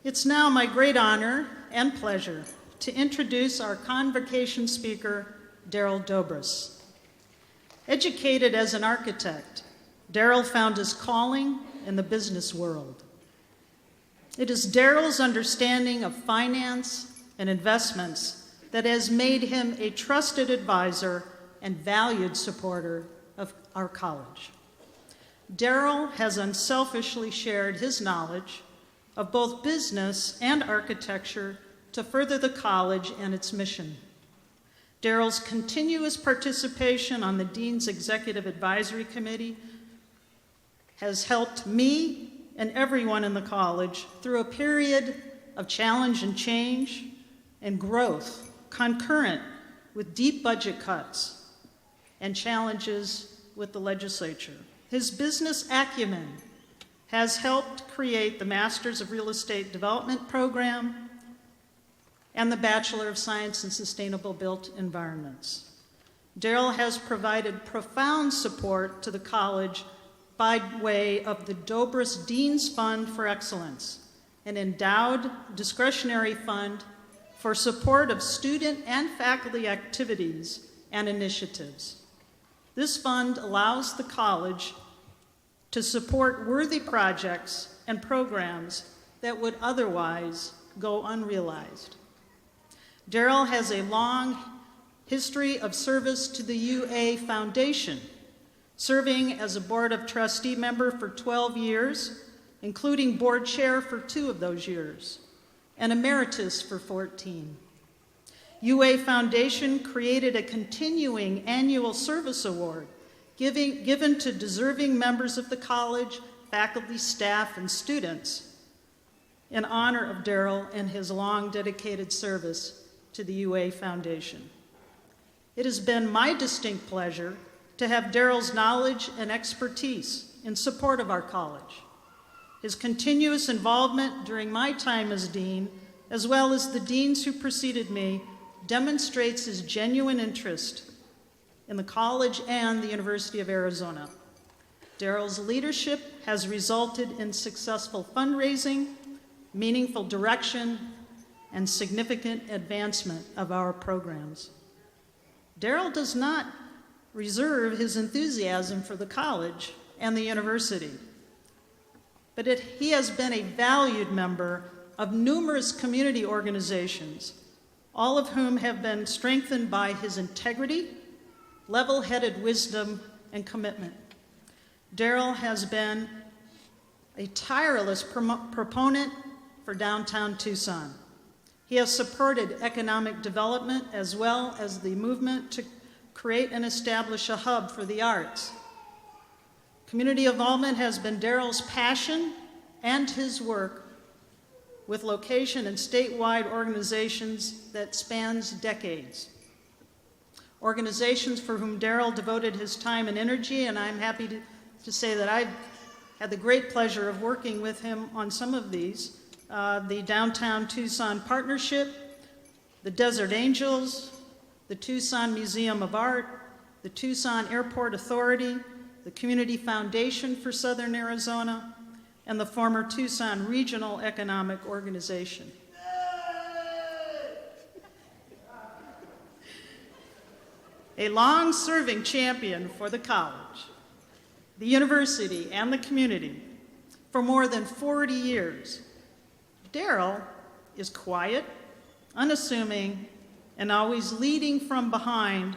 It's now my great honor and pleasure to introduce our Convocation speaker, Darryl Dobras. Educated as an architect, Darryl found his calling in the business world. It is Darryl's understanding of finance and investments that has made him a trusted advisor and valued supporter of our college. Darryl has unselfishly shared his knowledge of both business and architecture to further the college and its mission. Darryl's continuous participation on the Dean's Executive Advisory Committee has helped me and everyone in the college through a period of challenge and change and growth concurrent with deep budget cuts and challenges with the legislature. His business acumen has helped create the Masters of Real Estate Development program and the Bachelor of Science in Sustainable Built Environments. Darryl has provided profound support to the college by way of the Dobras Dean's Fund for Excellence, an endowed discretionary fund for support of student and faculty activities and initiatives. This fund allows the college to support worthy projects and programs that would otherwise go unrealized. Darryl has a long history of service to the UA Foundation, serving as a Board of Trustee member for 12 years, including board chair for 2 of those years, and emeritus for 14. UA Foundation created a continuing annual service award given to deserving members of the college, faculty, staff, and students in honor of Darryl and his long dedicated service to the UA Foundation. It has been my distinct pleasure to have Darryl's knowledge and expertise in support of our college. His continuous involvement during my time as dean, as well as the deans who preceded me, demonstrates his genuine interest in the college and the University of Arizona. Darryl's leadership has resulted in successful fundraising, meaningful direction, and significant advancement of our programs. Darryl does not reserve his enthusiasm for the college and the university, but he has been a valued member of numerous community organizations, all of whom have been strengthened by his integrity, level-headed wisdom, and commitment. Darryl has been a tireless proponent for downtown Tucson. He has supported economic development as well as the movement to create and establish a hub for the arts. Community involvement has been Darryl's passion, and his work with location and statewide organizations that spans decades. Organizations for whom Darryl devoted his time and energy, and I'm happy to say that I've had the great pleasure of working with him on some of these. The Downtown Tucson Partnership, the Desert Angels, the Tucson Museum of Art, the Tucson Airport Authority, the Community Foundation for Southern Arizona, and the former Tucson Regional Economic Organization. A long-serving champion for the college, the university, and the community for more than 40 years, Darryl is quiet, unassuming, and always leading from behind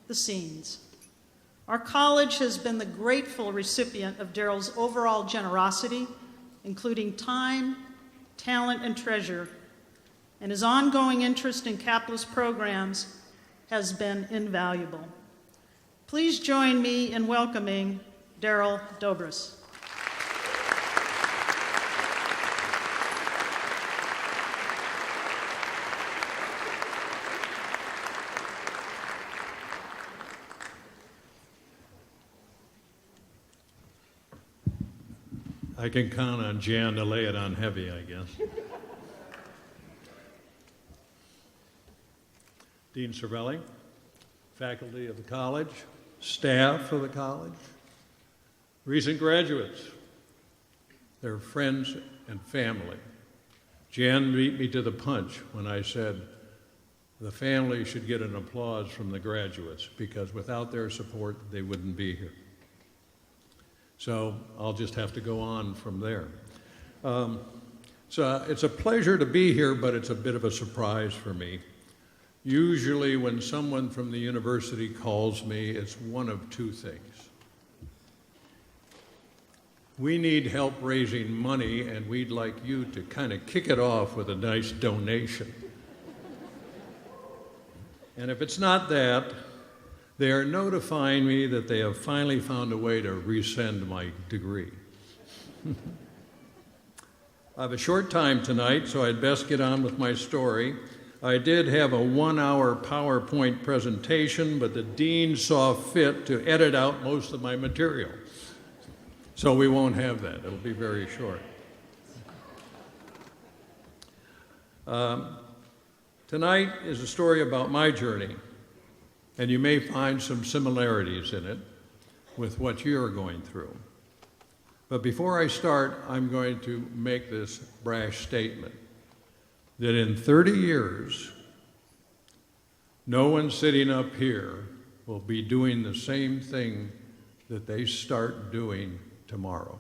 the scenes. Our college has been the grateful recipient of Darryl's overall generosity, including time, talent, and treasure, and his ongoing interest in Capla's programs has been invaluable. Please join me in welcoming Darryl Dobras. I can count on Jan to lay it on heavy, I guess. Dean Cervelli, faculty of the college, staff of the college, recent graduates, their friends and family, Jan beat me to the punch when I said the family should get an applause from the graduates because without their support, they wouldn't be here. So I'll just have to go on from there. So it's a pleasure to be here, but it's a bit of a surprise for me. Usually when someone from the university calls me, it's one of two things. We need help raising money, and we'd like you to kind of kick it off with a nice donation. And if it's not that, they are notifying me that they have finally found a way to rescind my degree. I have a short time tonight, so I'd best get on with my story. I did have a 1-hour PowerPoint presentation, but the dean saw fit to edit out most of my material. So we won't have that. It'll be very short. Tonight is a story about my journey, and you may find some similarities in it with what you're going through. But before I start, I'm going to make this brash statement that in 30 years, no one sitting up here will be doing the same thing that they start doing tomorrow.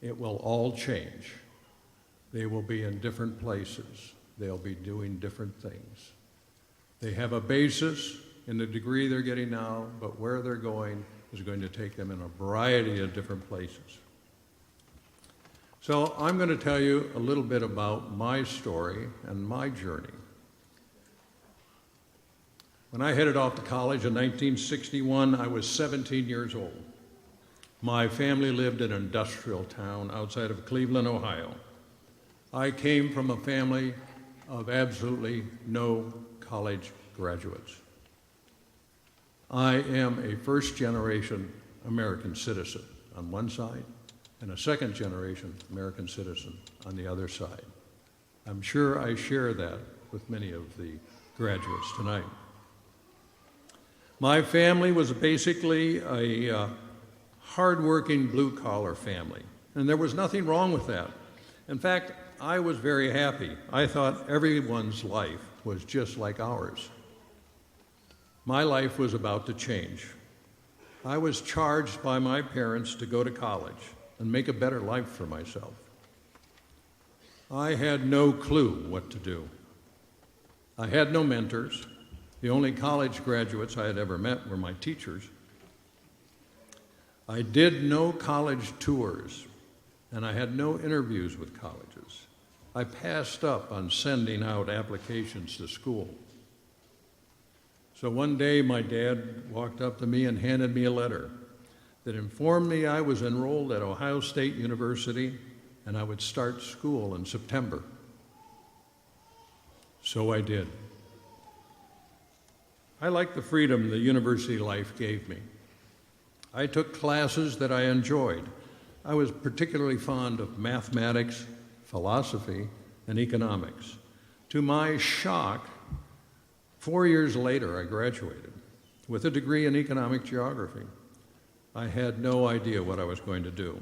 It will all change. They will be in different places. They'll be doing different things. They have a basis in the degree they're getting now, but where they're going is going to take them in a variety of different places. So I'm going to tell you a little bit about my story and my journey. When I headed off to college in 1961, I was 17 years old. My family lived in an industrial town outside of Cleveland, Ohio. I came from a family of absolutely no college graduates. I am a first-generation American citizen on one side and a second-generation American citizen on the other side. I'm sure I share that with many of the graduates tonight. My family was basically a hard-working blue-collar family, and there was nothing wrong with that. In fact, I was very happy. I thought everyone's life was just like ours. My life was about to change. I was charged by my parents to go to college and make a better life for myself. I had no clue what to do. I had no mentors. The only college graduates I had ever met were my teachers. I did no college tours, and I had no interviews with colleges. I passed up on sending out applications to school. So one day my dad walked up to me and handed me a letter that informed me I was enrolled at Ohio State University and I would start school in September. So I did. I liked the freedom the university life gave me. I took classes that I enjoyed. I was particularly fond of mathematics, philosophy, and economics. To my shock, 4 years later, I graduated with a degree in economic geography. I had no idea what I was going to do.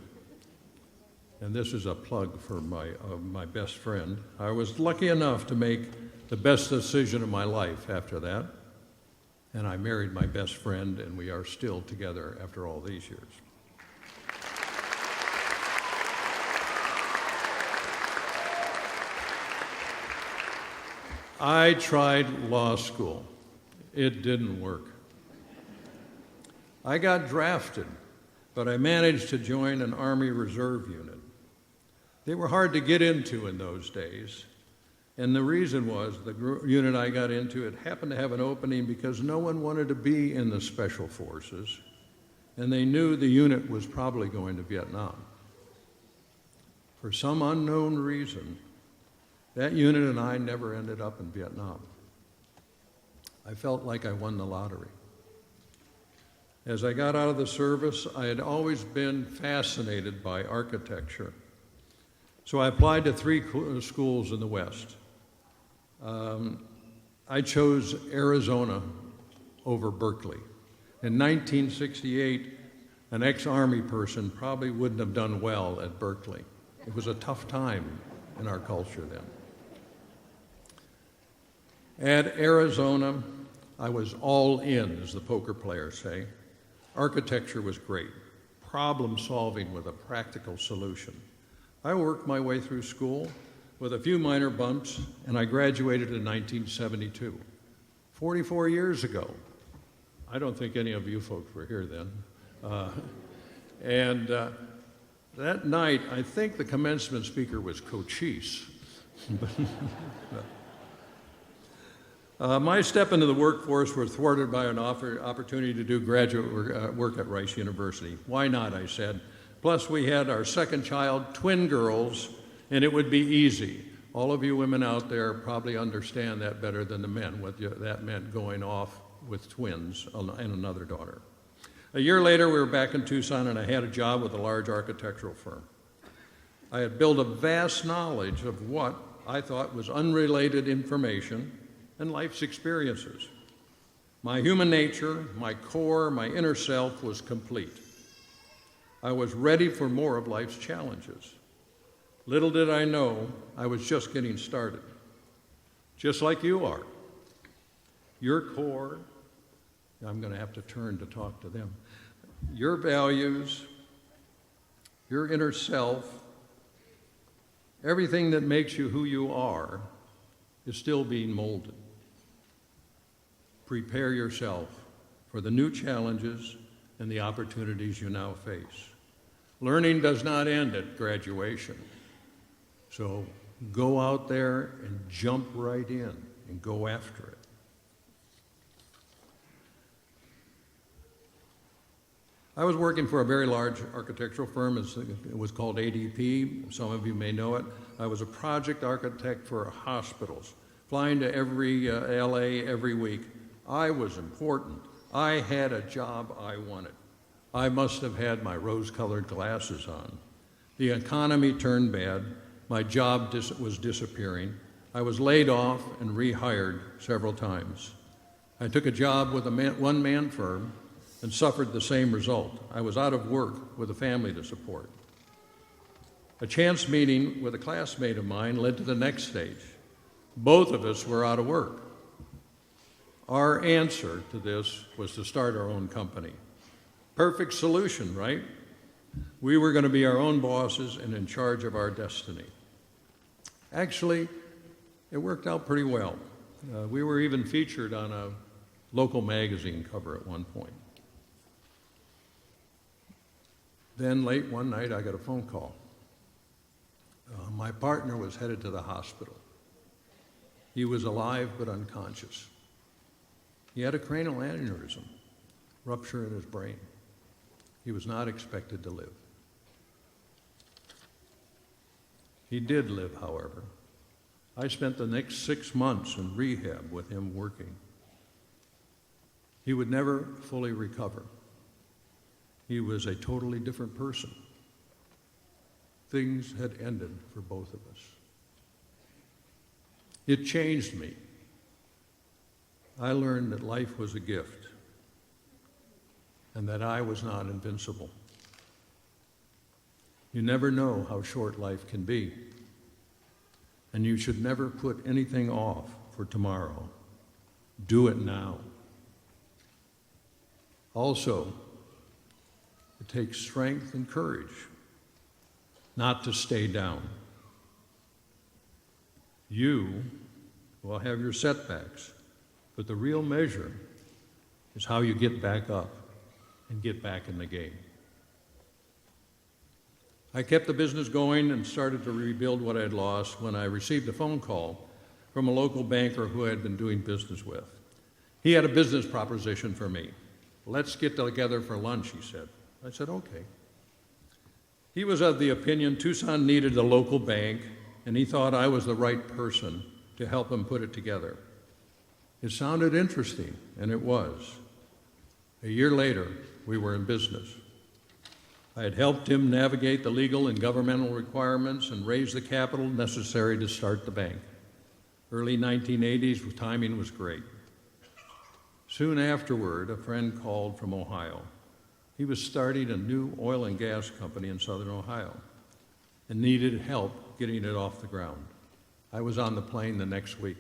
And this is a plug for my best friend. I was lucky enough to make the best decision of my life after that. And I married my best friend, and we are still together after all these years. I tried law school. It didn't work. I got drafted, but I managed to join an Army Reserve unit. They were hard to get into in those days, and the reason was the unit I got into, it happened to have an opening because no one wanted to be in the Special Forces, and they knew the unit was probably going to Vietnam. For some unknown reason, that unit and I never ended up in Vietnam. I felt like I won the lottery. As I got out of the service, I had always been fascinated by architecture. So I applied to 3 schools in the West. I chose Arizona over Berkeley. In 1968, an ex-Army person probably wouldn't have done well at Berkeley. It was a tough time in our culture then. At Arizona, I was all in, as the poker players say. Architecture was great, problem solving with a practical solution. I worked my way through school with a few minor bumps, and I graduated in 1972, 44 years ago. I don't think any of you folks were here then. That night, I think the commencement speaker was Cochise. My step into the workforce was thwarted by an opportunity to do graduate work at Rice University. Why not, I said. Plus, we had our second child, twin girls, and it would be easy. All of you women out there probably understand that better than the men, what that meant going off with twins and another daughter. A year later, we were back in Tucson, and I had a job with a large architectural firm. I had built a vast knowledge of what I thought was unrelated information and life's experiences. My human nature, my core, my inner self was complete. I was ready for more of life's challenges. Little did I know I was just getting started, just like you are. Your core, I'm going to have to turn to talk to them, your values, your inner self, everything that makes you who you are is still being molded. Prepare yourself for the new challenges and the opportunities you now face. Learning does not end at graduation. So go out there and jump right in and go after it. I was working for a very large architectural firm. It was called ADP. Some of you may know it. I was a project architect for hospitals, flying to every LA every week. I was important. I had a job I wanted. I must have had my rose-colored glasses on. The economy turned bad. My job was disappearing. I was laid off and rehired several times. I took a job with a one-man firm and suffered the same result. I was out of work with a family to support. A chance meeting with a classmate of mine led to the next stage. Both of us were out of work. Our answer to this was to start our own company. Perfect solution, right? We were going to be our own bosses and in charge of our destiny. Actually, it worked out pretty well. We were even featured on a local magazine cover at one point. Then late one night, I got a phone call. My partner was headed to the hospital. He was alive but unconscious. He had a cranial aneurysm, rupture in his brain. He was not expected to live. He did live, however. I spent the next 6 months in rehab with him working. He would never fully recover. He was a totally different person. Things had ended for both of us. It changed me. I learned that life was a gift and that I was not invincible. You never know how short life can be, and you should never put anything off for tomorrow. Do it now. Also, it takes strength and courage not to stay down. You will have your setbacks, but the real measure is how you get back up and get back in the game. I kept the business going and started to rebuild what I had lost when I received a phone call from a local banker who I had been doing business with. He had a business proposition for me. Let's get together for lunch, he said. I said, okay. He was of the opinion Tucson needed a local bank, and he thought I was the right person to help him put it together. It sounded interesting, and it was. A year later, we were in business. I had helped him navigate the legal and governmental requirements and raise the capital necessary to start the bank. Early 1980s, timing was great. Soon afterward, a friend called from Ohio. He was starting a new oil and gas company in southern Ohio. and needed help getting it off the ground. I was on the plane the next week.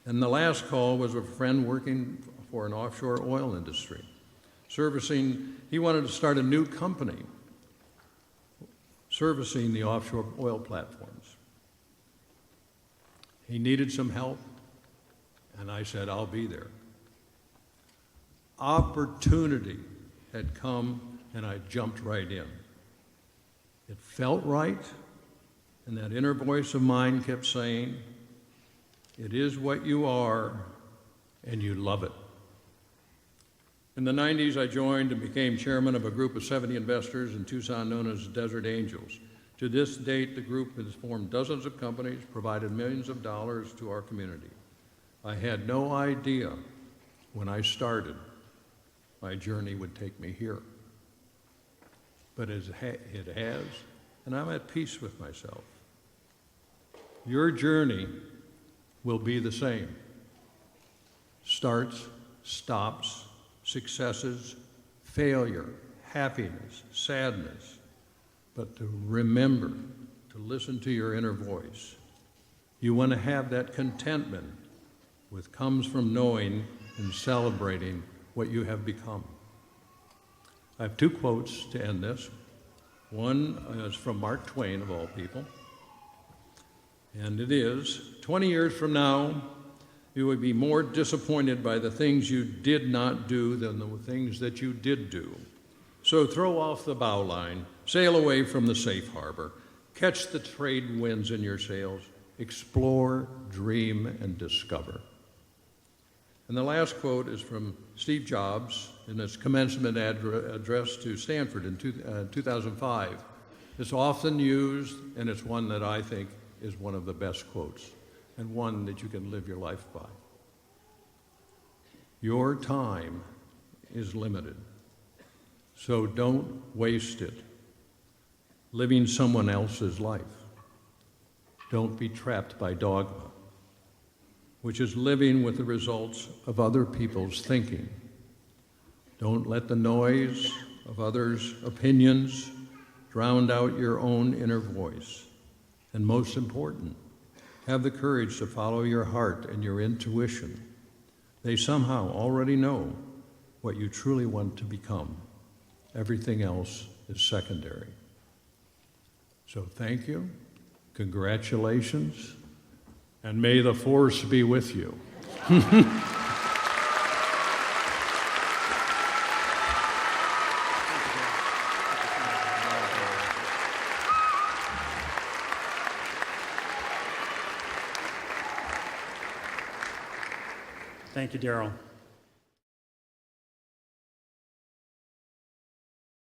And the last call was a friend working for an offshore oil industry, he wanted to start a new company servicing the offshore oil platforms. He needed some help, and I said, I'll be there. Opportunity had come, and I jumped right in. It felt right, and that inner voice of mine kept saying, it is what you are, and you love it. In the 90s, I joined and became chairman of a group of 70 investors in Tucson known as Desert Angels. To this date, the group has formed dozens of companies, provided millions of dollars to our community. I had no idea when I started my journey would take me here. But it has, and I'm at peace with myself. Your journey will be the same. Starts, stops, successes, failure, happiness, sadness, but to remember to listen to your inner voice. You want to have that contentment which comes from knowing and celebrating what you have become. I have two quotes to end this. One is from Mark Twain, of all people, and it is, 20 years from now, you would be more disappointed by the things you did not do than the things that you did do. So throw off the bow line, sail away from the safe harbor, catch the trade winds in your sails, explore, dream, and discover. And the last quote is from Steve Jobs in his commencement address to Stanford in 2005. It's often used, and it's one that I think is one of the best quotes, and one that you can live your life by. Your time is limited, so don't waste it living someone else's life. Don't be trapped by dogma, which is living with the results of other people's thinking. Don't let the noise of others' opinions drown out your own inner voice. And most important, have the courage to follow your heart and your intuition. They somehow already know what you truly want to become. Everything else is secondary. So thank you, congratulations, and may the force be with you. Thank you, Darryl.